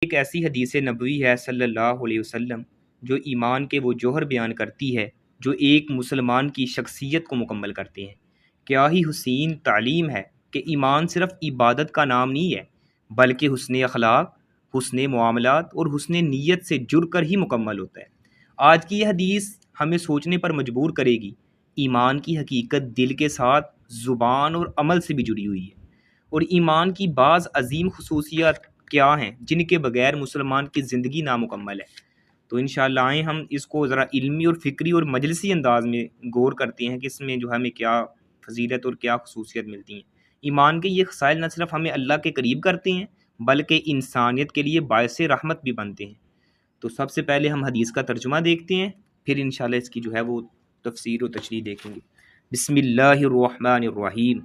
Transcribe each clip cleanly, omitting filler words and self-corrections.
ایک ایسی حدیث نبوی ہے صلی اللہ علیہ وسلم جو ایمان کے وہ جوہر بیان کرتی ہے جو ایک مسلمان کی شخصیت کو مکمل کرتے ہیں۔ کیا ہی حسین تعلیم ہے کہ ایمان صرف عبادت کا نام نہیں ہے، بلکہ حسن اخلاق، حسن معاملات اور حسن نیت سے جڑ کر ہی مکمل ہوتا ہے۔ آج کی یہ حدیث ہمیں سوچنے پر مجبور کرے گی۔ ایمان کی حقیقت دل کے ساتھ زبان اور عمل سے بھی جڑی ہوئی ہے، اور ایمان کی بعض عظیم خصوصیات کیا ہیں جن کے بغیر مسلمان کی زندگی نامکمل ہے۔ تو انشاءاللہ آئیں ہم اس کو ذرا علمی اور فکری اور مجلسی انداز میں غور کرتے ہیں کہ اس میں جو ہمیں کیا فضیلت اور کیا خصوصیت ملتی ہیں۔ ایمان کے یہ خصائل نہ صرف ہمیں اللہ کے قریب کرتے ہیں بلکہ انسانیت کے لیے باعث رحمت بھی بنتے ہیں۔ تو سب سے پہلے ہم حدیث کا ترجمہ دیکھتے ہیں، پھر انشاءاللہ اس کی جو ہے وہ تفسیر و تشریح دیکھیں گے۔ بسم اللہ الرحمن الرحیم۔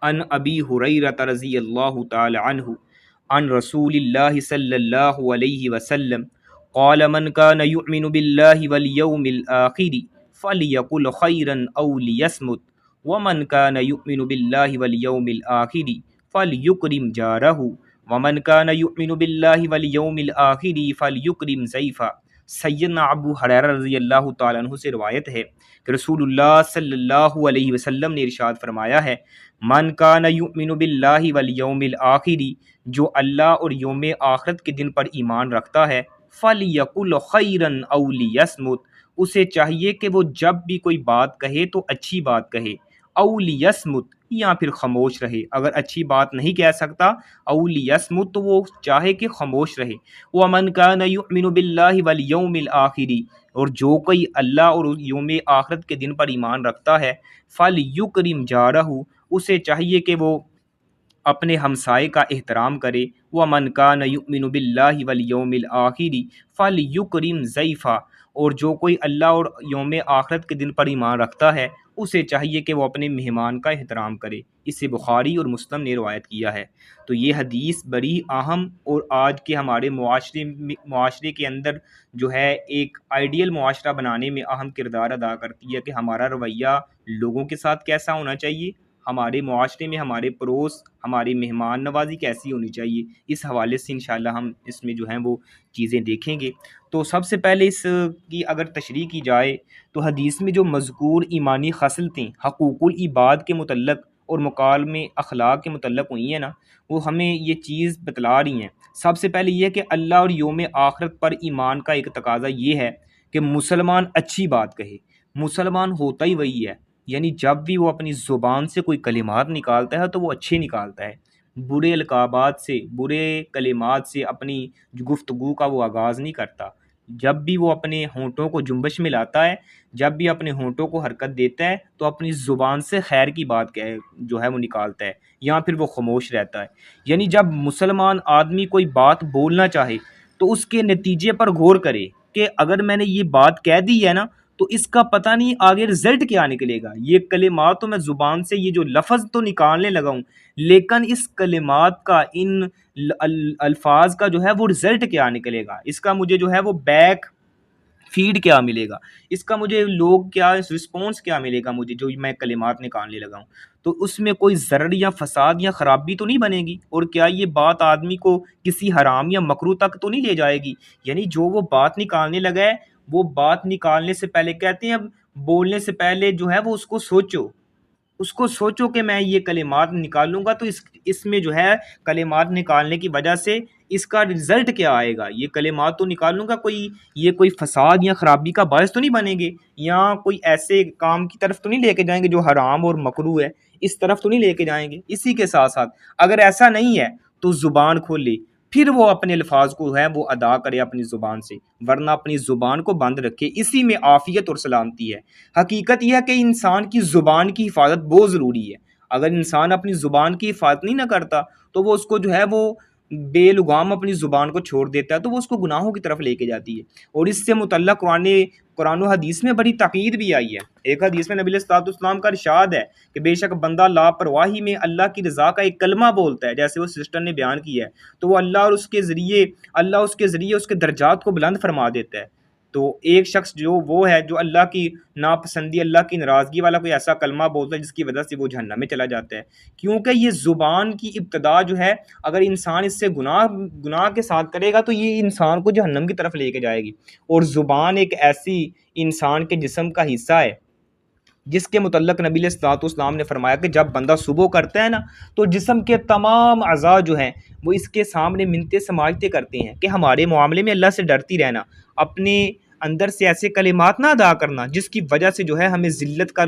ان ابی ہریرہ رضی اللہ تعالی عنہ عن رسول اللہ صلی اللہ علیہ وسلم قال من كان يؤمن بالله واليوم الآخر فليقل خيرا أو ليصمت ومن كان يؤمن بالله واليوم الآخر فليكرم جاره ومن كان يؤمن بالله واليوم الآخر فليكرم ضيفه۔ سیدنا ابو ہریرہ رضی اللہ تعالیٰ عنہ سے روایت ہے کہ رسول اللہ صلی اللہ علیہ وسلم نے ارشاد فرمایا ہے، من کان یؤمن باللہ والیوم الآخر، جو اللہ اور یوم آخرت کے دن پر ایمان رکھتا ہے، فلیقل خیرا او لیصمت، اسے چاہیے کہ وہ جب بھی کوئی بات کہے تو اچھی بات کہے، او لیصمت یا پھر خاموش رہے، اگر اچھی بات نہیں کہہ سکتا او لیصمت تو وہ چاہے کہ خاموش رہے۔ ومن کان یؤمن باللہ والیوم الآخر، اور جو کوئی اللہ اور یوم آخرت کے دن پر ایمان رکھتا ہے، فلیکرم جارہ، اسے چاہیے کہ وہ اپنے ہمسائے کا احترام کرے۔ ومن کان یؤمن باللہ والیوم الآخر فلیکرم ضیفہ، اور جو کوئی اللہ اور یوم آخرت کے دن پر ایمان رکھتا ہے اسے چاہیے کہ وہ اپنے مہمان کا احترام کرے۔ اسے بخاری اور مسلم نے روایت کیا ہے۔ تو یہ حدیث بڑی اہم اور آج کے ہمارے معاشرے کے اندر جو ہے ایک آئیڈیل معاشرہ بنانے میں اہم کردار ادا کرتی ہے کہ ہمارا رویہ لوگوں کے ساتھ کیسا ہونا چاہیے، ہمارے معاشرے میں ہمارے پڑوس ہماری مہمان نوازی کیسی ہونی چاہیے۔ اس حوالے سے انشاءاللہ ہم اس میں جو ہیں وہ چیزیں دیکھیں گے۔ تو سب سے پہلے اس کی اگر تشریح کی جائے تو حدیث میں جو مذکور ایمانی خصلتیں حقوق العباد کے متعلق اور مکالم اخلاق کے متعلق ہوئی ہیں نا، وہ ہمیں یہ چیز بتلا رہی ہیں۔ سب سے پہلے یہ کہ اللہ اور یوم آخرت پر ایمان کا ایک تقاضا یہ ہے کہ مسلمان اچھی بات کہے۔ مسلمان ہوتا ہی وہی ہے، یعنی جب بھی وہ اپنی زبان سے کوئی کلمات نکالتا ہے تو وہ اچھے نکالتا ہے، برے القابات سے برے کلمات سے اپنی گفتگو کا وہ آغاز نہیں کرتا۔ جب بھی وہ اپنے ہونٹوں کو جنبش میں لاتا ہے، جب بھی اپنے ہونٹوں کو حرکت دیتا ہے تو اپنی زبان سے خیر کی بات جو ہے وہ نکالتا ہے، یا پھر وہ خاموش رہتا ہے۔ یعنی جب مسلمان آدمی کوئی بات بولنا چاہے تو اس کے نتیجے پر غور کرے کہ اگر میں نے یہ بات کہہ دی ہے نا تو اس کا پتہ نہیں آگے رزلٹ کیا نکلے گا۔ یہ کلمات تو میں زبان سے یہ جو لفظ تو نکالنے لگا ہوں، لیکن اس کلمات کا، ان الفاظ کا جو ہے وہ رزلٹ کیا نکلے گا، اس کا مجھے جو ہے وہ بیک فیڈ کیا ملے گا، اس کا مجھے لوگ کیا رسپانس کیا ملے گا مجھے جو میں کلمات نکالنے لگا ہوں۔ تو اس میں کوئی ضرر یا فساد یا خرابی تو نہیں بنے گی، اور کیا یہ بات آدمی کو کسی حرام یا مکروہ تک تو نہیں لے جائے گی۔ یعنی جو وہ بات نکالنے لگا ہے، وہ بات نکالنے سے پہلے کہتے ہیں بولنے سے پہلے جو ہے وہ اس کو سوچو کہ میں یہ کلمات نکالوں گا تو اس میں جو ہے کلمات نکالنے کی وجہ سے اس کا رزلٹ کیا آئے گا۔ یہ کلمات تو نکالوں گا، کوئی فساد یا خرابی کا باعث تو نہیں بنیں گے، یا کوئی ایسے کام کی طرف تو نہیں لے کے جائیں گے جو حرام اور مکروہ ہے، اس طرف تو نہیں لے کے جائیں گے۔ اسی کے ساتھ ساتھ اگر ایسا نہیں ہے تو زبان کھولے، پھر وہ اپنے الفاظ کو ہے وہ ادا کرے اپنی زبان سے، ورنہ اپنی زبان کو بند رکھے، اسی میں عافیت اور سلامتی ہے۔ حقیقت یہ ہے کہ انسان کی زبان کی حفاظت بہت ضروری ہے۔ اگر انسان اپنی زبان کی حفاظت نہیں نہ کرتا تو وہ اس کو جو ہے وہ بے لگام اپنی زبان کو چھوڑ دیتا ہے، تو وہ اس کو گناہوں کی طرف لے کے جاتی ہے۔ اور اس سے متعلق قرآن و حدیث میں بڑی تاکید بھی آئی ہے۔ ایک حدیث میں نبی علیہ الصلوۃ والسلام کا ارشاد ہے کہ بے شک بندہ لاپرواہی میں اللہ کی رضا کا ایک کلمہ بولتا ہے، جیسے وہ سسٹر نے بیان کیا ہے، تو وہ اللہ اس کے ذریعے اس کے درجات کو بلند فرما دیتا ہے۔ تو ایک شخص جو وہ ہے جو اللہ کی ناپسندی اللہ کی ناراضگی والا کوئی ایسا کلمہ بولتا ہے جس کی وجہ سے وہ جہنم میں چلا جاتا ہے، کیونکہ یہ زبان کی ابتدا جو ہے اگر انسان اس سے گناہ کے ساتھ کرے گا تو یہ انسان کو جہنم کی طرف لے کے جائے گی۔ اور زبان ایک ایسی انسان کے جسم کا حصہ ہے جس کے متعلق نبی علیہ الصلوۃ والسلام نے فرمایا کہ جب بندہ صبح کرتا ہے نا تو جسم کے تمام اعضاء جو ہیں وہ اس کے سامنے منتیں سماجتے کرتے ہیں کہ ہمارے معاملے میں اللہ سے ڈرتی رہنا، اپنے اندر سے ایسے کلمات نہ ادا کرنا جس کی وجہ سے جو ہے ہمیں ذلت کا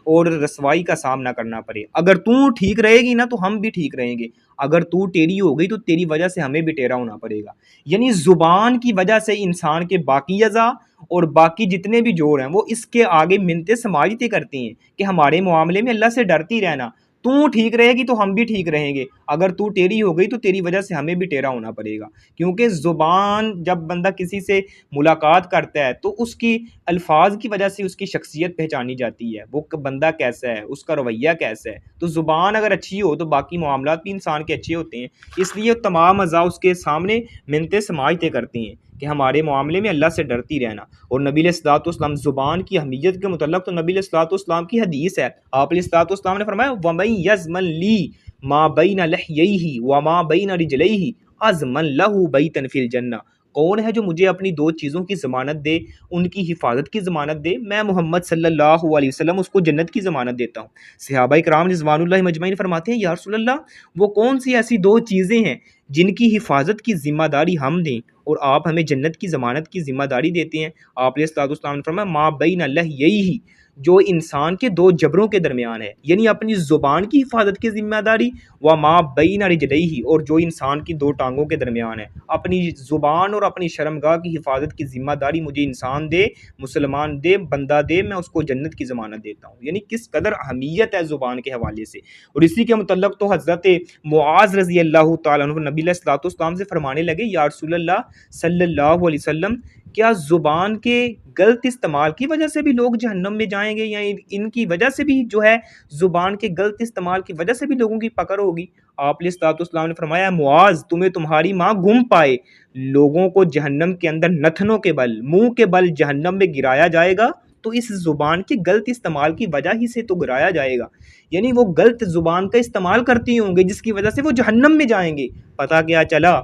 اور رسوائی کا سامنا کرنا پڑے۔ اگر تو ٹھیک رہے گی نا تو ہم بھی ٹھیک رہیں گے، اگر تو ٹیڑھی ہو گئی تو تیری وجہ سے ہمیں بھی ٹیڑھا ہونا پڑے گا۔ یعنی زبان کی وجہ سے انسان کے باقی اعضاء اور باقی جتنے بھی جوڑ ہیں وہ اس کے آگے منتیں سماجتے کرتی ہیں کہ ہمارے معاملے میں اللہ سے ڈرتی رہنا، تو ٹھیک رہے گی تو ہم بھی ٹھیک رہیں گے، اگر تو ٹیڑھی ہو گئی تو تیری وجہ سے ہمیں بھی ٹیڑھا ہونا پڑے گا۔ کیونکہ زبان جب بندہ کسی سے ملاقات کرتا ہے تو اس کی الفاظ کی وجہ سے اس کی شخصیت پہچانی جاتی ہے، وہ بندہ کیسا ہے، اس کا رویہ کیسا ہے۔ تو زبان اگر اچھی ہو تو باقی معاملات بھی انسان کے اچھے ہوتے ہیں، اس لیے تمام اعضاء اس کے سامنے منتیں سماجتے کرتی ہیں کہ ہمارے معاملے میں اللہ سے ڈرتی رہنا۔ اور نبی علیہ الصلوۃ والسلام زبان کی اہمیت کے متعلق تو نبی علیہ الصلوۃ والسلام کی حدیث ہے، آپ علیہ الصلوۃ والسلام نے فرمایا وَمَن يَضْمَن لِّي مَا بَيْنَ لِحْيَيْهِ وَمَا بَيْنَ رِجْلَيْهِ أَضْمَن لَّهُ بَيْتًا فِي الْجَنَّةِ۔ کون ہے جو مجھے اپنی دو چیزوں کی ضمانت دے، ان کی حفاظت کی ضمانت دے، میں محمد صلی اللہ علیہ وسلم اس کو جنت کی ضمانت دیتا ہوں۔ صحابہ کرام رضوان اللہ مجمعین فرماتے ہیں یا رسول اللہ وہ کون سی ایسی دو چیزیں ہیں جن کی حفاظت کی ذمہ داری ہم دیں اور آپ ہمیں جنت کی ضمانت کی ذمہ داری دیتے ہیں؟ آپ علیہ الصلوۃ والسلام نے فرمایا ما بین لحییہ، جو انسان کے دو جبروں کے درمیان ہے، یعنی اپنی زبان کی حفاظت کی ذمہ داری، و ما بین رجلیہ، اور جو انسان کی دو ٹانگوں کے درمیان ہے، اپنی زبان اور اپنی شرمگاہ کی حفاظت کی ذمہ داری مجھے انسان دے، مسلمان دے، بندہ دے، میں اس کو جنت کی ضمانت دیتا ہوں۔ یعنی کس قدر اہمیت ہے زبان کے حوالے سے۔ اور اسی کے متعلق تو حضرت معاذ رضی اللہ تعالیٰ عنہ نبی علیہ الصلوۃ والسلام سے فرمانے لگے یا رسول اللہ صلی اللہ علیہ وسلم کیا زبان کے غلط استعمال کی وجہ سے بھی لوگ جہنم میں جائیں گے، یا ان کی وجہ سے بھی جو ہے زبان کے غلط استعمال کی وجہ سے بھی لوگوں کی پکڑ ہوگی؟ آپ علیہ الصلوۃ والسلام نے فرمایا معاذ تمہیں تمہاری ماں گم پائے، لوگوں کو جہنم کے اندر نتنوں کے بل، منہ کے بل جہنم میں گرایا جائے گا تو اس زبان کے غلط استعمال کی وجہ ہی سے تو گرایا جائے گا۔ یعنی وہ غلط زبان کا استعمال کرتی ہوں گے جس کی وجہ سے وہ جہنم میں جائیں گے۔ پتہ کیا چلا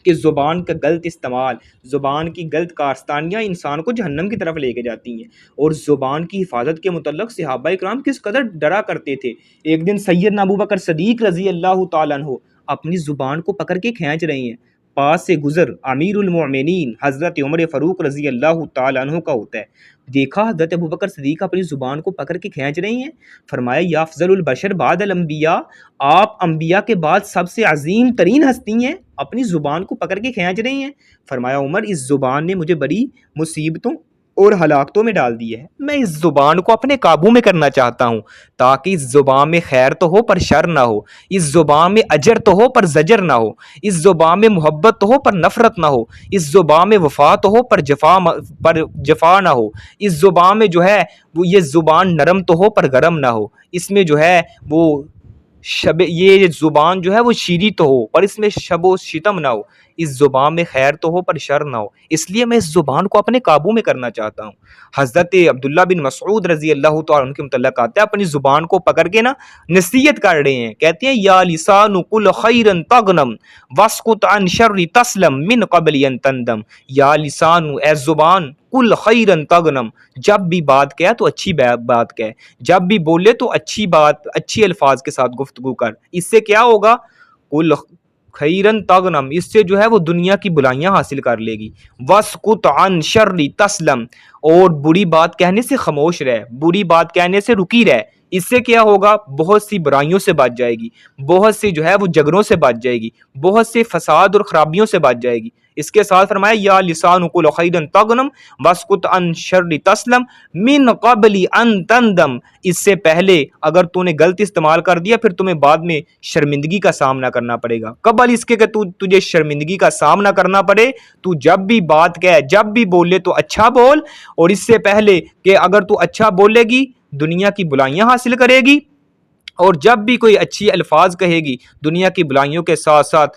کہ زبان کا غلط استعمال، زبان کی غلط کارستانیاں انسان کو جہنم کی طرف لے کے جاتی ہیں۔ اور زبان کی حفاظت کے متعلق صحابہ اکرام کس قدر ڈرا کرتے تھے۔ ایک دن سیدنا ابوبکر صدیق رضی اللہ تعالیٰ عنہ اپنی زبان کو پکڑ کے کھینچ رہے ہیں، پاس سے گزر امیر المؤمنین حضرت عمر فاروق رضی اللہ تعالیٰ عنہ کا ہوتا ہے، دیکھا حضرت ابوبکر صدیق اپنی زبان کو پکڑ کے کھینچ رہی ہیں، فرمایا یا افضل البشر بعد الانبیاء، آپ انبیاء کے بعد سب سے عظیم ترین ہستی ہیں، اپنی زبان کو پکڑ کے کھینچ رہی ہیں۔ فرمایا عمر اس زبان نے مجھے بڑی مصیبتوں اور ہلاکتوں میں ڈال دی ہے، میں اس زبان کو اپنے قابو میں کرنا چاہتا ہوں تاکہ اس زبان میں خیر تو ہو پر شر نہ ہو، اس زبان میں اجر تو ہو پر زجر نہ ہو، اس زبان میں محبت تو ہو پر نفرت نہ ہو، اس زبان میں وفا تو ہو پر جفا نہ ہو، اس زبان میں جو ہے وہ یہ زبان نرم تو ہو پر گرم نہ ہو، اس میں جو ہے وہ یہ زبان جو ہے وہ شیریں تو ہو پر اس میں شب و شتم نہ ہو، اس زبان میں خیر تو ہو پر شر نہ ہو، اس لیے میں اس زبان کو اپنے قابو میں کرنا چاہتا ہوں۔ حضرت عبداللہ بن مسعود رضی اللہ تعالیٰ عنہ کے متعلق آتا ہے اپنی زبان کو پکڑ کے نا نصیحت کر رہے ہیں، کہتے ہیں یا لسان قل خیرا تغنم واسکت عن شر تسلم من قبل ان تندم، یا لسان اے زبان قل خیرا تغنم، جب بھی بات کہے تو اچھی بات کہے، جب بھی بولے تو اچھی بات اچھی الفاظ کے ساتھ گفتگو کر، اس سے کیا ہوگا؟ قل خیرن تغنم، اس سے جو ہے وہ دنیا کی بلائیاں حاصل کر لے گی، واسکت عن شر تسلم، اور بری بات کہنے سے خاموش رہے، بری بات کہنے سے رکی رہے، اس سے کیا ہوگا؟ بہت سی برائیوں سے بچ جائے گی، بہت سے جو ہے وہ جھگڑوں سے بچ جائے گی، بہت سے فساد اور خرابیوں سے بچ جائے گی۔ اس کے ساتھ فرمایا یا لسان قل خیرا تغنم واسکت عن شر تسلم من قبل ان تندم، اس سے پہلے اگر تو نے غلط استعمال کر دیا پھر تمہیں بعد میں شرمندگی کا سامنا کرنا پڑے گا۔ قبل اس کے کہ تجھے شرمندگی کا سامنا کرنا پڑے، تو جب بھی بات کہے جب بھی بولے تو اچھا بول، اور اس سے پہلے کہ اگر تو اچھا بولے گی دنیا کی بلائیاں حاصل کرے گی، اور جب بھی کوئی اچھی الفاظ کہے گی دنیا کی بلائیوں کے ساتھ ساتھ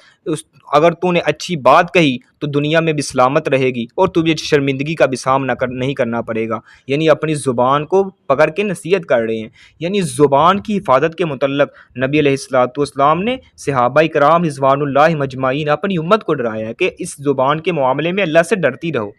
اگر تو نے اچھی بات کہی تو دنیا میں بھی سلامت رہے گی اور تجھے شرمندگی کا بھی سامنا نہیں کرنا پڑے گا. یعنی اپنی زبان کو پکڑ کے نصیحت کر رہے ہیں. یعنی زبان کی حفاظت کے متعلق نبی علیہ الصلوۃ والسلام نے صحابہ کرام رضوان اللہ مجمعین اپنی امت کو ڈرایا ہے کہ اس زبان کے معاملے میں اللہ سے ڈرتی رہو.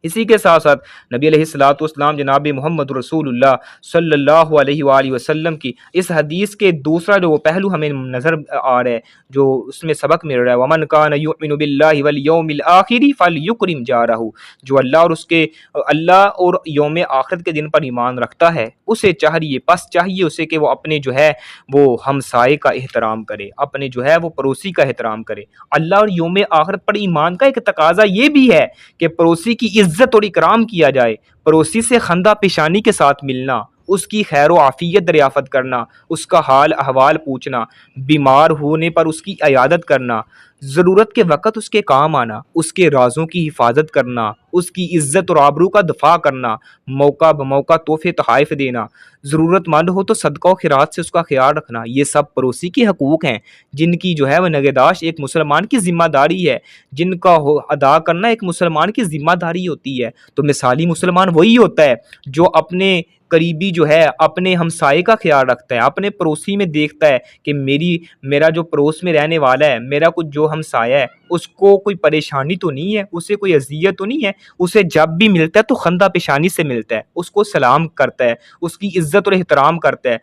اسی کے ساتھ ساتھ نبی علیہ الصلوۃ والسلام جناب محمد رسول اللہ صلی اللہ علیہ وآلہ وسلم کی اس حدیث کے دوسرا جو پہلو ہمیں نظر آ رہا ہے، جو اس میں سبق مل رہا ہے، وَمَنْ كَانَ يُؤْمِنُ بِاللَّهِ وَالْيَوْمِ الْآخِرِ فَلْيُكْرِمْ جَارَهُ، جو اللہ اور یوم آخرت کے دن پر ایمان رکھتا ہے اسے چاہیے اسے کہ وہ اپنے جو ہے وہ ہمسائے کا احترام کرے، اپنے جو ہے وہ پڑوسی کا احترام کرے. اللہ اور یوم آخرت پر ایمان کا ایک تقاضا یہ بھی ہے کہ پڑوسی کی عزت اور اکرام کیا جائے، پڑوسی سے خندہ پیشانی کے ساتھ ملنا، اس کی خیر و عافیت دریافت کرنا، اس کا حال احوال پوچھنا، بیمار ہونے پر اس کی عیادت کرنا، ضرورت کے وقت اس کے کام آنا، اس کے رازوں کی حفاظت کرنا، اس کی عزت اور آبرو کا دفاع کرنا، موقع بموقع تحفے تحائف دینا، ضرورت مند ہو تو صدقہ و خیرات سے اس کا خیال رکھنا. یہ سب پڑوسی کے حقوق ہیں جن کی جو ہے وہ نگہداشت ایک مسلمان کی ذمہ داری ہے، جن کا ادا کرنا ایک مسلمان کی ذمہ داری ہوتی ہے. تو مثالی مسلمان وہی ہوتا ہے جو اپنے قریبی جو ہے اپنے ہمسائے کا خیال رکھتا ہے، اپنے پڑوسی میں دیکھتا ہے کہ میرا جو پڑوس میں رہنے والا ہے، میرا کچھ جو ہمسایہ ہے، اس کو کوئی پریشانی تو نہیں ہے، اسے کوئی اذیت تو نہیں ہے، اسے جب بھی ملتا ہے تو خندہ پیشانی سے ملتا ہے، اس کو سلام کرتا ہے، اس کی عزت اور احترام کرتا ہے،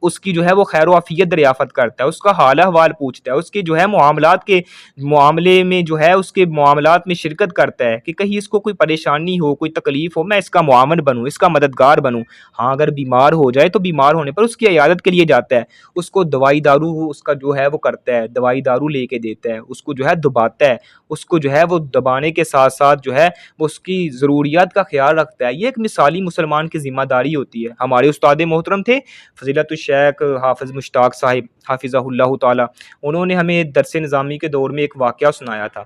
اس کی جو ہے وہ خیر و عافیت دریافت کرتا ہے، اس کا حال احوال پوچھتا ہے، اس کے جو ہے معاملے میں جو ہے اس کے معاملات میں شرکت کرتا ہے کہ کہیں اس کو کوئی پریشانی ہو، کوئی تکلیف ہو، میں اس کا معاون بنوں، اس کا مددگار بنوں. ہاں اگر بیمار ہو جائے تو بیمار ہونے پر اس کی عیادت کے لیے جاتا ہے، اس کو دوائی دارو اس کا جو ہے وہ کرتا ہے، دوائی دارو لے کے دیتا ہے، اس کو جو ہے دباتا ہے، اس کو جو ہے وہ دبانے کے ساتھ ساتھ جو ہے وہ اس کی ضروریات کا خیال رکھتا ہے. یہ ایک مثالی مسلمان کی ذمہ داری ہوتی ہے. ہمارے استاد محترم تھے فضیلت الشیخ حافظ مشتاق صاحب حافظہ اللہ تعالی، انہوں نے ہمیں درس نظامی کے دور میں ایک واقعہ سنایا تھا.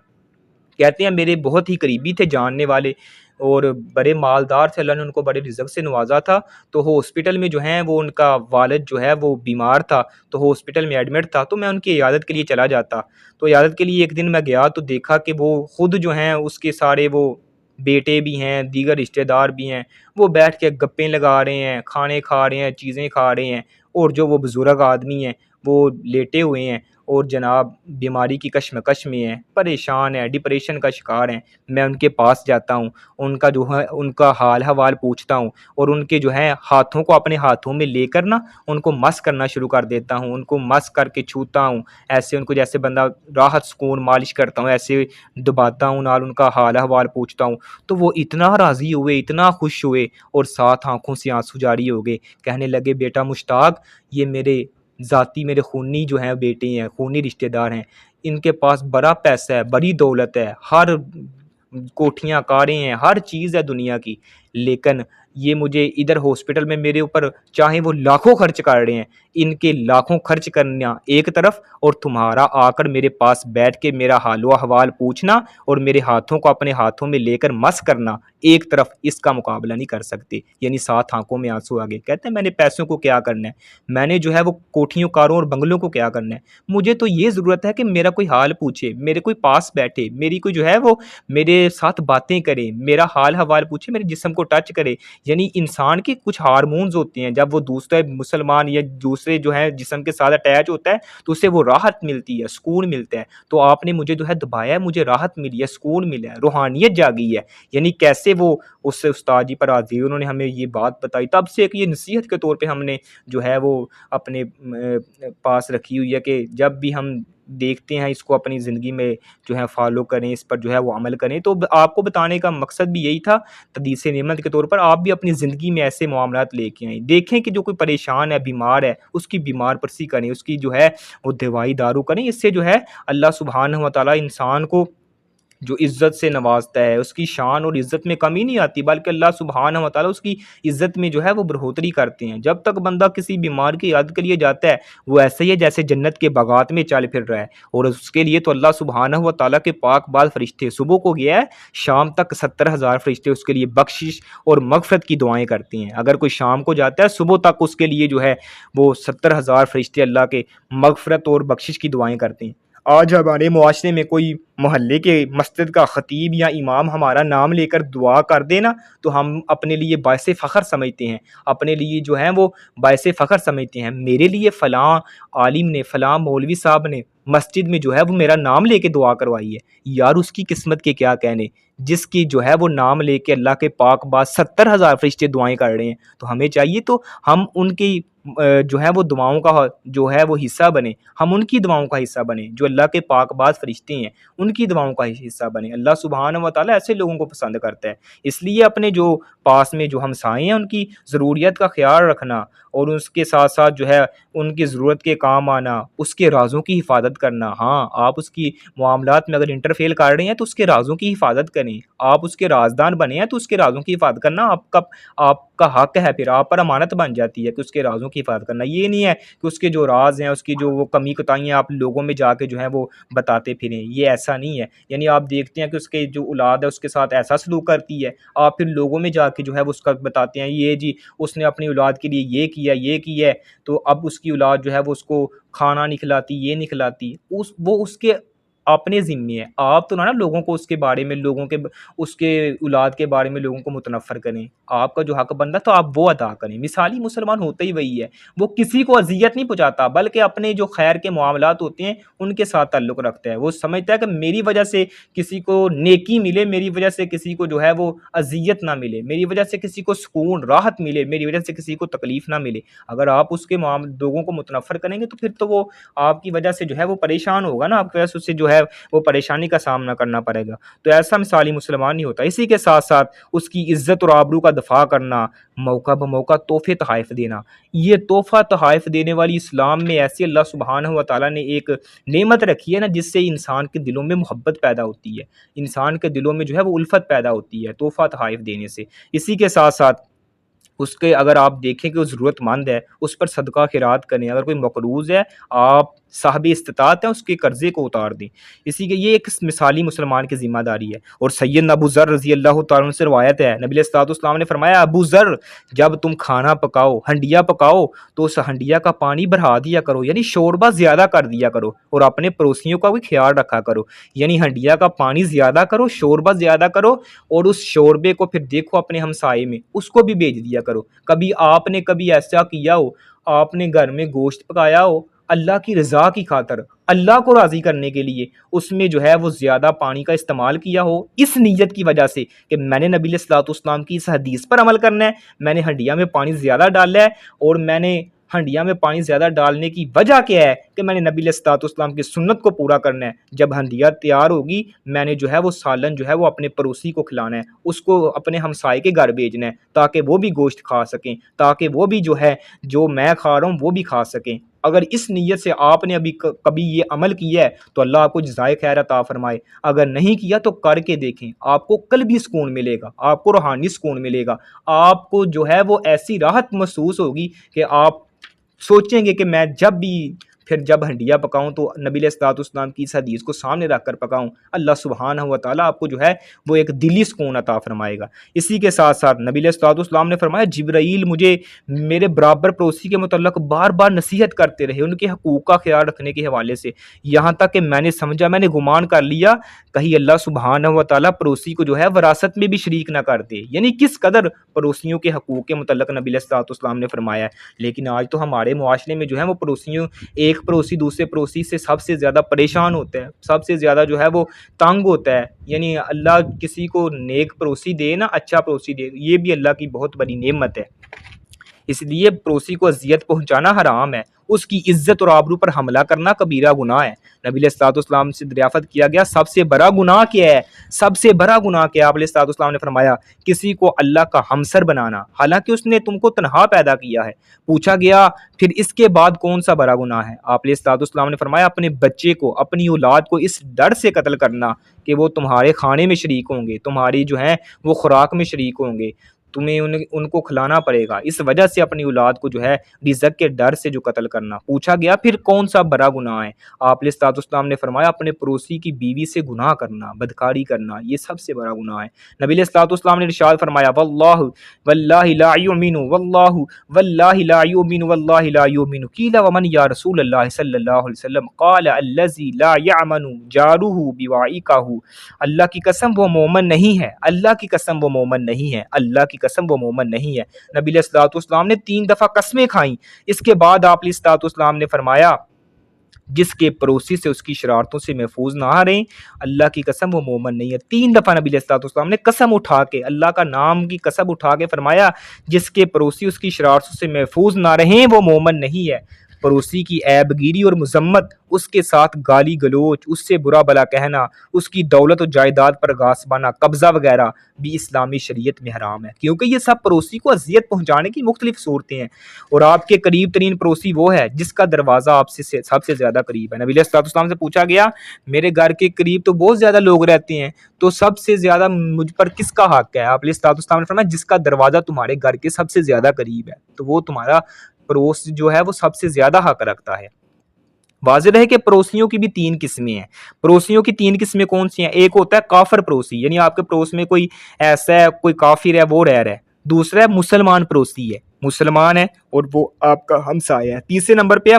کہتے ہیں میرے بہت ہی قریبی تھے، جاننے والے، اور بڑے مالدار تھے، اللہ نے ان کو بڑے رزق سے نوازا تھا. تو ہاسپٹل میں جو ہیں وہ ان کا والد جو ہے وہ بیمار تھا، تو ہاسپٹل میں ایڈمٹ تھا، تو میں ان کی عیادت کے لیے چلا جاتا. تو عیادت کے لیے ایک دن میں گیا تو دیکھا کہ وہ خود جو ہیں اس کے سارے وہ بیٹے بھی ہیں، دیگر رشتہ دار بھی ہیں، وہ بیٹھ کے گپیں لگا رہے ہیں، کھانے کھا رہے ہیں، چیزیں کھا رہے ہیں، اور جو وہ بزرگ آدمی ہیں وہ لیٹے ہوئے ہیں اور جناب بیماری کی کشمکش میں ہیں، پریشان ہیں، ڈپریشن کا شکار ہیں. میں ان کے پاس جاتا ہوں، ان کا جو ہے ان کا حال حوال پوچھتا ہوں، اور ان کے جو ہے ہاتھوں کو اپنے ہاتھوں میں لے کر نا ان کو مس کرنا شروع کر دیتا ہوں، ان کو مس کر کے چھوتا ہوں، ایسے ان کو جیسے بندہ راحت سکون مالش کرتا ہوں ایسے دباتا ہوں، نال ان کا حال حوال پوچھتا ہوں. تو وہ اتنا راضی ہوئے، اتنا خوش ہوئے، اور ساتھ آنکھوں سے آنسو جاری ہو گئے. کہنے لگے بیٹا مشتاق، یہ میرے ذاتی میرے خونی جو ہیں بیٹے ہیں، خونی رشتہ دار ہیں، ان کے پاس بڑا پیسہ ہے، بڑی دولت ہے، ہر کوٹھیاں کاریں ہیں، ہر چیز ہے دنیا کی، لیکن یہ مجھے ادھر ہاسپٹل میں میرے اوپر چاہے وہ لاکھوں خرچ کر رہے ہیں، ان کے لاکھوں خرچ کرنا ایک طرف، اور تمہارا آ کر میرے پاس بیٹھ کے میرا حال و احوال پوچھنا اور میرے ہاتھوں کو اپنے ہاتھوں میں لے کر مس کرنا ایک طرف، اس کا مقابلہ نہیں کر سکتے. یعنی ساتھ آنکھوں میں آنسو آ گئے. کہتے ہیں میں نے پیسوں کو کیا کرنا ہے، میں نے جو ہے وہ کوٹھیوں کاروں اور بنگلوں کو کیا کرنا ہے، مجھے تو یہ ضرورت ہے کہ میرا کوئی حال پوچھے، میرے کوئی پاس بیٹھے، میری کوئی جو ہے وہ میرے ساتھ باتیں کرے، میرا حال حوال پوچھے، میرے جسم کو ٹچ کرے. یعنی انسان کے کچھ ہارمونز ہوتے ہیں، جب وہ دوسرے مسلمان یا دوسرے جو ہے جسم کے ساتھ اٹیچ ہوتا ہے تو اسے وہ راحت ملتی ہے، سکون ملتا ہے. تو آپ نے مجھے جو ہے دبایا ہے، مجھے راحت ملی ہے، سکون ملا ہے، روحانیت جاگی ہے. یعنی کیسے وہ اس سے استاد جی پر راضی، انہوں نے ہمیں یہ بات بتائی. تب سے ایک یہ نصیحت کے طور پہ ہم نے جو ہے وہ اپنے پاس رکھی ہوئی ہے کہ جب بھی ہم دیکھتے ہیں اس کو اپنی زندگی میں جو ہے فالو کریں، اس پر جو ہے وہ عمل کریں. تو آپ کو بتانے کا مقصد بھی یہی تھا تدیس نعمت کے طور پر. آپ بھی اپنی زندگی میں ایسے معاملات لے کے آئیں، دیکھیں کہ جو کوئی پریشان ہے، بیمار ہے، اس کی بیمار پرسی کریں، اس کی جو ہے وہ دوائی دارو کریں. اس سے جو ہے اللہ سبحانہ و تعالیٰ انسان کو جو عزت سے نوازتا ہے، اس کی شان اور عزت میں کمی نہیں آتی، بلکہ اللہ سبحانہ و تعالیٰ اس کی عزت میں جو ہے وہ بڑھوتری کرتے ہیں. جب تک بندہ کسی بیمار کی عیادت کے لیے جاتا ہے وہ ایسے ہی ہے جیسے جنت کے باغات میں چل پھر رہا ہے، اور اس کے لیے تو اللہ سبحانہ و تعالیٰ کے پاک باز فرشتے صبح کو گیا ہے، شام تک 70,000 فرشتے اس کے لیے بخشش اور مغفرت کی دعائیں کرتے ہیں. اگر کوئی شام کو جاتا ہے صبح تک اس کے لیے جو ہے وہ 70,000 فرشتے اللہ کے مغفرت اور بخشش کی دعائیں کرتے ہیں. آج ہمارے معاشرے میں کوئی محلے کے مسجد کا خطیب یا امام ہمارا نام لے کر دعا کر دے نا تو ہم اپنے لیے باعث فخر سمجھتے ہیں، اپنے لیے جو ہے وہ باعث فخر سمجھتے ہیں، میرے لیے فلاں عالم نے، فلاں مولوی صاحب نے مسجد میں جو ہے وہ میرا نام لے کے دعا کروائی ہے۔ یار اس کی قسمت کے کیا کہنے، جس کی جو ہے وہ نام لے کے اللہ کے پاک باز 70,000 فرشتے دعائیں کر رہے ہیں، تو ہمیں چاہیے تو ہم ان کی جو ہے وہ دعاؤں کا جو ہے وہ حصہ بنے، ہم ان کی دعاؤں کا حصہ بنے، جو اللہ کے پاک باز فرشتے ہیں ان کی دعاؤں کا حصہ بنے۔ اللہ سبحانہ و تعالیٰ ایسے لوگوں کو پسند کرتا ہے، اس لیے اپنے جو پاس میں جو ہمسائے ہیں ان کی ضروریت کا خیال رکھنا اور اس کے ساتھ ساتھ جو ہے ان کی ضرورت کے کام آنا، اس کے رازوں کی حفاظت کرنا۔ ہاں آپ اس کی معاملات میں اگر انٹرفیل کر رہے ہیں تو اس کے رازوں کی حفاظت کریں، آپ اس کے رازدار بنے ہیں تو اس کے رازوں کی حفاظت کرنا آپ کا حق ہے، پھر آپ پر امانت بن جاتی ہے کہ اس کے رازوں کی حفاظت کرنا۔ یہ نہیں ہے کہ اس کے جو راز ہیں، اس کی جو وہ کمی کوتاہیاں آپ لوگوں میں جا کے جو ہے وہ بتاتے پھریں، یہ ایسا نہیں ہے۔ یعنی آپ دیکھتے ہیں کہ اس کے جو اولاد ہے اس کے ساتھ ایسا سلوک کرتی ہے، آپ پھر لوگوں میں جا کے جو ہے وہ اس کا بتاتے ہیں یہ جی اس نے اپنی اولاد کے لیے یہ کیا ہے، تو اب اس کی اولاد جو ہے وہ اس کو کھانا نہیں کھلاتی، یہ نہیں کھلاتی، وہ اس کے اپنے ذمے ہے۔ آپ تو نہ لوگوں کو اس کے بارے میں اس کے اولاد کے بارے میں لوگوں کو متنفر کریں، آپ کا جو حق بنتا تو آپ وہ ادا کریں۔ مثالی مسلمان ہوتا ہی وہی ہے، وہ کسی کو اذیت نہیں پہنچاتا بلکہ اپنے جو خیر کے معاملات ہوتے ہیں ان کے ساتھ تعلق رکھتا ہے۔ وہ سمجھتا ہے کہ میری وجہ سے کسی کو نیکی ملے، میری وجہ سے کسی کو جو ہے وہ اذیت نہ ملے، میری وجہ سے کسی کو سکون راحت ملے، میری وجہ سے کسی کو تکلیف نہ ملے۔ اگر آپ اس کے لوگوں کو متنفر کریں گے تو پھر تو وہ آپ کی وجہ سے جو ہے وہ پریشان ہوگا نا، آپ کی وجہ سے اسے جو ہے وہ پریشانی کا سامنا کرنا پڑے گا۔ تو ایسا مثالی مسلمان نہیں ہوتا۔ اسی کے ساتھ ساتھ اس کی عزت اور آبرو کا دفاع کرنا، موقع بموقع تحفے تحائف دینا۔ یہ تحفہ تحائف دینے والی اسلام میں ایسی اللہ سبحانہ و تعالیٰ نے ایک نعمت رکھی ہے نا، جس سے انسان کے دلوں میں محبت پیدا ہوتی ہے، انسان کے دلوں میں جو ہے وہ الفت پیدا ہوتی ہے تحفہ تحائف دینے سے۔ اسی کے ساتھ ساتھ اس کے اگر آپ دیکھیں کہ وہ ضرورت مند ہے اس پر صدقہ خیرات کریں، اگر کوئی مقروض ہے آپ صاحب استطاعت ہیں اس کے قرضے کو اتار دیں۔ اسی کے یہ ایک مثالی مسلمان کی ذمہ داری ہے۔ اور سیدنا ابو ذر رضی اللہ تعالیٰ عنہ سے روایت ہے، نبی علیہ الصلوۃ والسلام نے فرمایا ابو ذر جب تم کھانا پکاؤ، ہنڈیا پکاؤ تو اس ہنڈیا کا پانی بڑھا دیا کرو، یعنی شوربہ زیادہ کر دیا کرو، اور اپنے پڑوسیوں کا بھی خیال رکھا کرو، یعنی ہنڈیا کا پانی زیادہ کرو، شوربہ زیادہ کرو، اور اس شوربے کو پھر دیکھو اپنے ہمسائے میں اس کو بھی بھیج دیا کرو۔ کبھی آپ نے کبھی ایسا کیا ہو، آپ نے گھر میں گوشت پکایا ہو اللہ کی رضا کی خاطر، اللہ کو راضی کرنے کے لیے، اس میں جو ہے وہ زیادہ پانی کا استعمال کیا ہو اس نیت کی وجہ سے کہ میں نے نبی علیہ الصلوۃ والسلام کی اس حدیث پر عمل کرنا ہے، میں نے ہنڈیا میں پانی زیادہ ڈالا ہے، اور میں نے ہنڈیا میں پانی زیادہ ڈالنے کی وجہ کیا ہے کہ میں نے نبی علیہ الصلوۃ والسلام کی سنت کو پورا کرنا ہے۔ جب ہنڈیا تیار ہوگی میں نے جو ہے وہ سالن جو ہے وہ اپنے پڑوسی کو کھلانا ہے، اس کو اپنے ہمسائے کے گھر بھیجنا ہے تاکہ وہ بھی گوشت کھا سکیں، تاکہ وہ بھی جو ہے جو میں کھا رہا ہوں وہ بھی کھا سکیں۔ اگر اس نیت سے آپ نے کبھی یہ عمل کیا ہے تو اللہ آپ کو جزائے خیر عطا فرمائے، اگر نہیں کیا تو کر کے دیکھیں، آپ کو قلبی سکون ملے گا، آپ کو روحانی سکون ملے گا، آپ کو جو ہے وہ ایسی راحت محسوس ہوگی کہ آپ سوچیں گے کہ میں جب ہنڈیا پکاؤں تو نبی علیہ الصلوۃ والسلام کی اس حدیث کو سامنے رکھ کر پکاؤں۔ اللہ سبحانہ و تعالیٰ آپ کو جو ہے وہ ایک دلی سکون عطا فرمائے گا۔ اسی کے ساتھ ساتھ نبی علیہ الصلوۃ والسلام نے فرمایا جبرائیل مجھے میرے برابر پڑوسی کے متعلق بار بار نصیحت کرتے رہے ان کے حقوق کا خیال رکھنے کے حوالے سے، یہاں تک کہ میں نے گمان کر لیا کہیں اللہ سبحانہ و تعالیٰ پڑوسی کو جو ہے وراثت میں بھی شریک نہ کر دے۔ یعنی کس قدر پڑوسیوں کے حقوق کے متعلق نبی علیہ الصلوۃ والسلام نے فرمایا ہے۔ لیکن آج تو ہمارے معاشرے میں جو ہے وہ ایک پڑوسی دوسرے پڑوسی سے سب سے زیادہ پریشان ہوتا ہے، سب سے زیادہ جو ہے وہ تنگ ہوتا ہے۔ یعنی اللہ کسی کو نیک پڑوسی دے نا، اچھا پڑوسی دے، یہ بھی اللہ کی بہت بڑی نعمت ہے۔ اس لیے پڑوسی کو اذیت پہنچانا حرام ہے، اس کی عزت اور آبرو پر حملہ کرنا کبیرہ گناہ ہے۔ نبی علیہ الصلوۃ والسلام سے دریافت کیا گیا سب سے بڑا گناہ کیا ہے، سب سے بڑا گناہ کیا ہے؟ آپ علیہ الصلوۃ والسلام نے فرمایا کسی کو اللہ کا ہمسر بنانا حالانکہ اس نے تم کو تنہا پیدا کیا ہے۔ پوچھا گیا پھر اس کے بعد کون سا بڑا گناہ ہے؟ آپ علیہ الصلوۃ والسلام نے فرمایا اپنے بچے کو، اپنی اولاد کو اس ڈر سے قتل کرنا کہ وہ تمہارے کھانے میں شریک ہوں گے، تمہاری جو ہے وہ خوراک میں شریک ہوں گے۔ تمہیں ان کو کھلانا پڑے گا، اس وجہ سے اپنی اولاد کو جو ہے رزق کے ڈر سے جو قتل کرنا۔ پوچھا گیا پھر کون سا بڑا گناہ ہے؟ آپ علیہ الصلوۃ والسلام نے فرمایا اپنے پڑوسی کی بیوی سے گناہ کرنا، بدکاری کرنا، یہ سب سے بڑا گناہ ہے۔ نبی علیہ الصلوۃ والسلام نے ارشاد فرمایا واللہ لا یؤمن واللہ لا یؤمن واللہ لا یؤمن قیل ومن یا رسول اللہ صلی اللہ علیہ وسلم قال الذی لا یأمن جارہ بوائقہ، اللہ کی قسم وہ مومن نہیں ہے، اللہ کی قسم وہ مومن نہیں ہے، اللہ کی قسم وہ مومن نہیں ہے۔ نبی علیہ الصلوۃ والسلام نے 3 دفعہ قسمیں کھائیں۔ اس کے بعد آپ علیہ الصلوۃ والسلام نے فرمایا جس کے پڑوسی سے اس کی شرارتوں سے محفوظ نہ رہیں، اللہ کی قسم وہ مومن نہیں ہے۔ 3 دفعہ نبی علیہ الصلوۃ والسلام نے قسم اٹھا کے، اللہ کا نام کی قسم اٹھا کے فرمایا جس کے پڑوسی اس کی شرارتوں سے محفوظ نہ رہیں وہ مومن نہیں ہے۔ پڑوسی کی عیب گیری اور مذمت، اس کے ساتھ گالی گلوچ، اس سے برا بلا کہنا، اس کی دولت و جائیداد پر غاصبانہ قبضہ وغیرہ بھی اسلامی شریعت میں حرام ہے، کیونکہ یہ سب پڑوسی کو اذیت پہنچانے کی مختلف صورتیں ہیں۔ اور آپ کے قریب ترین پڑوسی وہ ہے جس کا دروازہ آپ سے سب سے زیادہ قریب ہے۔ نبی علیہ الصلوۃ والسلام سے پوچھا گیا میرے گھر کے قریب تو بہت زیادہ لوگ رہتے ہیں، تو سب سے زیادہ مجھ پر کس کا حق ہے؟ آپ علیہ الصلوۃ والسلام نے فرمایا جس کا دروازہ تمہارے گھر کے سب سے زیادہ قریب ہے، تو وہ تمہارا پڑوس جو ہے وہ سب سے زیادہ حق رکھتا ہے۔ واضح ہے کہ پڑوسیوں کی بھی 3 قسمیں ہیں۔ پڑوسیوں کی 3 قسمیں کون سی ہیں؟ ایک ہوتا ہے کافر پڑوسی، یعنی آپ کے پڑوس میں کوئی ایسا ہے، کوئی کافر ہے، وہ رہ رہا ہے۔ دوسرا ہے مسلمان پڑوسی ہے، مسلمان ہے اور وہ آپ کا ہمسایہ ہے۔ تیسرے نمبر پہ ہے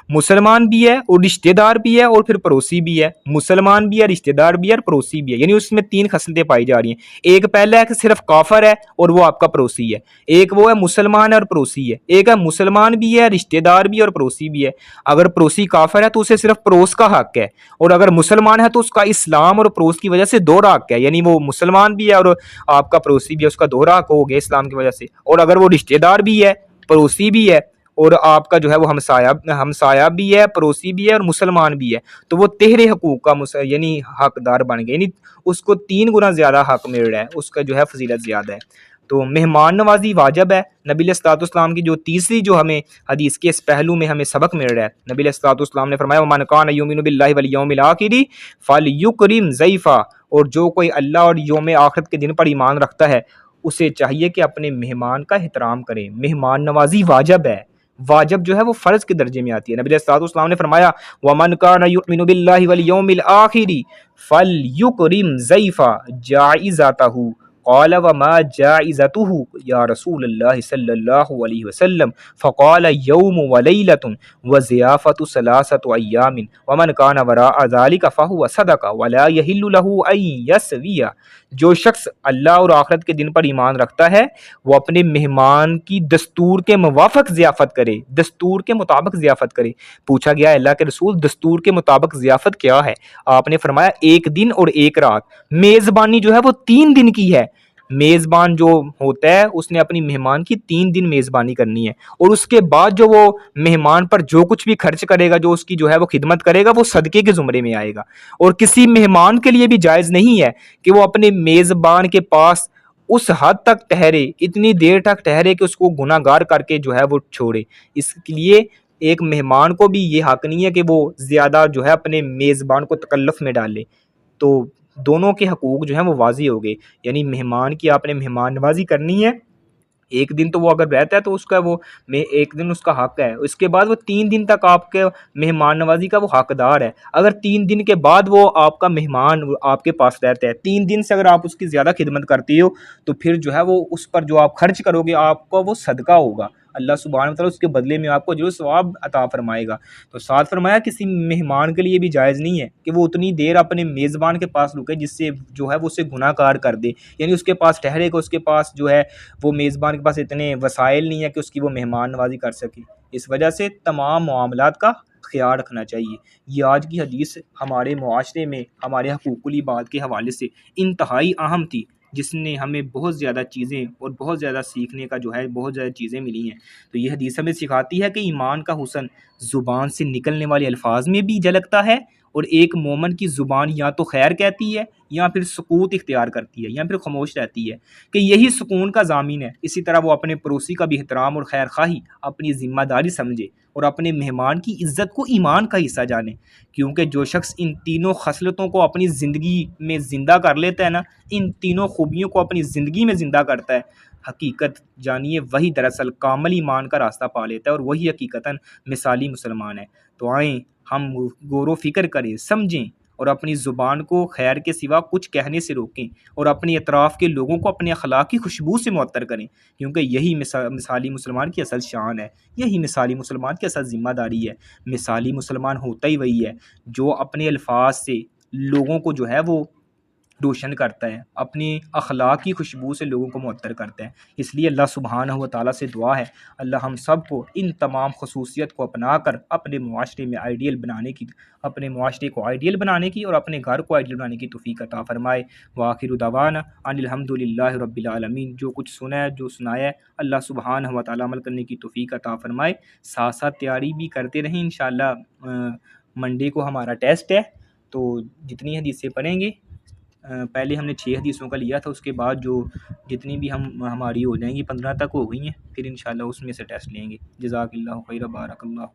مسلمان بھی ہے اور رشتہ دار بھی ہے اور پھر پڑوسی بھی ہے، مسلمان بھی ہے، رشتہ دار بھی ہے اور پڑوسی بھی ہے، یعنی اس میں 3 خصلتیں پائی جا رہی ہیں۔ ایک پہلا ہے کہ صرف کافر ہے اور وہ آپ کا پڑوسی ہے، ایک وہ ہے مسلمان ہے اور پڑوسی ہے، ایک ہے مسلمان بھی ہے، رشتہ دار بھی ہے اور پڑوسی بھی ہے۔ اگر پڑوسی کافر ہے تو اسے صرف پڑوس کا حق ہے، اور اگر مسلمان ہے تو اس کا اسلام اور پڑوس کی وجہ سے دوہرا حق ہے، یعنی وہ مسلمان بھی ہے اور آپ کا پڑوسی بھی ہے، اس کا دوہرا حق ہو گیا اسلام کی وجہ سے۔ اور اگر وہ رشتہ دار بھی ہے، پڑوسی بھی ہے اور آپ کا جو ہے وہ ہمسایہ بھی ہے، پڑوسی بھی ہے اور مسلمان بھی ہے، تو وہ تہرے حقوق کا یعنی حقدار بن گئے، یعنی اس کو 3 گنا زیادہ حق مل رہا ہے، اس کا جو ہے فضیلت زیادہ ہے۔ تو مہمان نوازی واجب ہے۔ نبی علیہ الصلوۃ والسلام کی جو تیسری جو ہمیں حدیث کے اس پہلو میں ہمیں سبق مل رہا ہے، نبی علیہ الصلوۃ والسلام نے فرمایا وَمَنْ كَانَ يُؤْمِنُ بِاللَّهِ وَالْيَوْمِ الْآخِرِ فَلْيُكْرِمْ ضَيْفَهُ، اور جو کوئی اللہ اور یوم آخرت کے دن پر ایمان رکھتا ہے اسے چاہیے کہ اپنے مہمان کا احترام کرے۔ مہمان نوازی واجب ہے، واجب جو ہے وہ فرض کے درجے میں آتی ہے۔ نبی علیہ الصلوۃ والسلام نے فرمایا وَمَنْ كَانَ يُؤْمِنُ بِاللَّهِ وَالْيَوْمِ الْآخِرِ فَلْيُكْرِمْ ضَيْفَهُ جَائِزَتَهُ قال وما جائزته یا رسول اللہ صلی اللہ علیہ وسلم فقال یوم ولیلۃ وضیافۃ 3 ایام ومن کان وراء ذلك فهو صدقہ ولا یحل له ان یسوی، جو شخص اللہ اور آخرت کے دن پر ایمان رکھتا ہے وہ اپنے مہمان کی دستور کے موافق ضیافت کرے، دستور کے مطابق ضیافت کرے۔ پوچھا گیا اللہ کے رسول دستور کے مطابق ضیافت کیا ہے؟ آپ نے فرمایا 1 دن اور 1 رات۔ میزبانی جو ہے وہ 3 دن کی ہے۔ میزبان جو ہوتا ہے اس نے اپنی مہمان کی 3 دن میزبانی کرنی ہے، اور اس کے بعد جو وہ مہمان پر جو کچھ بھی خرچ کرے گا، جو اس کی جو ہے وہ خدمت کرے گا، وہ صدقے کے زمرے میں آئے گا۔ اور کسی مہمان کے لیے بھی جائز نہیں ہے کہ وہ اپنے میزبان کے پاس اس حد تک ٹھہرے، اتنی دیر تک ٹھہرے کہ اس کو گناہ گار کر کے جو ہے وہ چھوڑے۔ اس کے لیے ایک مہمان کو بھی یہ حق نہیں ہے کہ وہ زیادہ جو ہے اپنے میزبان کو تکلف میں ڈالے۔ تو دونوں کے حقوق جو ہیں وہ واضح ہو گئے، یعنی مہمان کی آپ نے مہمان نوازی کرنی ہے۔ 1 دن تو وہ اگر رہتا ہے تو اس کا وہ 1 دن اس کا حق ہے، اس کے بعد وہ 3 دن تک آپ کے مہمان نوازی کا وہ حقدار ہے۔ اگر 3 دن کے بعد وہ آپ کا مہمان آپ کے پاس رہتا ہے، 3 دن سے اگر آپ اس کی زیادہ خدمت کرتے ہو تو پھر جو ہے وہ اس پر جو آپ خرچ کرو گے آپ کو وہ صدقہ ہوگا، اللہ سبحانہ وتعالیٰ اس کے بدلے میں آپ کو جو ثواب عطا فرمائے گا۔ تو ساتھ فرمایا کسی مہمان کے لیے بھی جائز نہیں ہے کہ وہ اتنی دیر اپنے میزبان کے پاس رکے جس سے جو ہے وہ اسے گناہ کار کر دے، یعنی اس کے پاس ٹھہرے گا، اس کے پاس جو ہے وہ میزبان کے پاس اتنے وسائل نہیں ہے کہ اس کی وہ مہمان نوازی کر سکے۔ اس وجہ سے تمام معاملات کا خیال رکھنا چاہیے۔ یہ آج کی حدیث ہمارے معاشرے میں ہمارے حقوق العباد کے حوالے سے انتہائی اہم تھی، جس نے ہمیں بہت زیادہ چیزیں اور بہت زیادہ سیکھنے کا جو ہے بہت زیادہ چیزیں ملی ہیں۔ تو یہ حدیث ہمیں سکھاتی ہے کہ ایمان کا حسن زبان سے نکلنے والے الفاظ میں بھی جھلکتا ہے اور ایک مومن کی زبان یا تو خیر کہتی ہے یا پھر سکوت اختیار کرتی ہے یا پھر خاموش رہتی ہے کہ یہی سکون کا ضامن ہے۔ اسی طرح وہ اپنے پڑوسی کا بھی احترام اور خیر خواہی اپنی ذمہ داری سمجھے اور اپنے مہمان کی عزت کو ایمان کا حصہ جانے، کیونکہ جو شخص ان تینوں خصلتوں کو اپنی زندگی میں زندہ کر لیتا ہے نا، ان تینوں خوبیوں کو اپنی زندگی میں زندہ کرتا ہے، حقیقت جانیے وہی دراصل کامل ایمان کا راستہ پا لیتا ہے اور وہی حقیقتاً مثالی مسلمان ہے۔ تو آئیں ہم غور و فکر کریں، سمجھیں اور اپنی زبان کو خیر کے سوا کچھ کہنے سے روکیں اور اپنے اطراف کے لوگوں کو اپنے اخلاق کی خوشبو سے معطر کریں، کیونکہ یہی مثالی مسلمان کی اصل شان ہے، یہی مثالی مسلمان کی اصل ذمہ داری ہے۔ مثالی مسلمان ہوتا ہی وہی ہے جو اپنے الفاظ سے لوگوں کو جو ہے وہ روشن کرتا ہے، اپنی اخلاق کی خوشبو سے لوگوں کو معطر کرتا ہے۔ اس لیے اللہ سبحانہ و تعالیٰ سے دعا ہے اللہ ہم سب کو ان تمام خصوصیت کو اپنا کر اپنے معاشرے میں آئیڈیل بنانے کی، اپنے معاشرے کو آئیڈیل بنانے کی اور اپنے گھر کو آئیڈیل بنانے کی توفیق عطا فرمائے۔ وآخر دعوانا ان الحمد للہ رب العالمین۔ جو کچھ سنا ہے، جو سنایا ہے، اللہ سبحانہ و تعالیٰ عمل کرنے کی توفیق عطا فرمائے۔ ساتھ ساتھ تیاری بھی کرتے رہیں، انشاءاللہ منڈے کو ہمارا ٹیسٹ ہے، تو جتنی حدیثیں پڑھیں گے، پہلے ہم نے 6 حدیثوں کا لیا تھا، اس کے بعد جو جتنی بھی ہماری ہو جائیں گی 15 تک ہو گئی ہیں، پھر انشاءاللہ اس میں سے ٹیسٹ لیں گے۔ جزاک اللہ خیر، بارک اللہ۔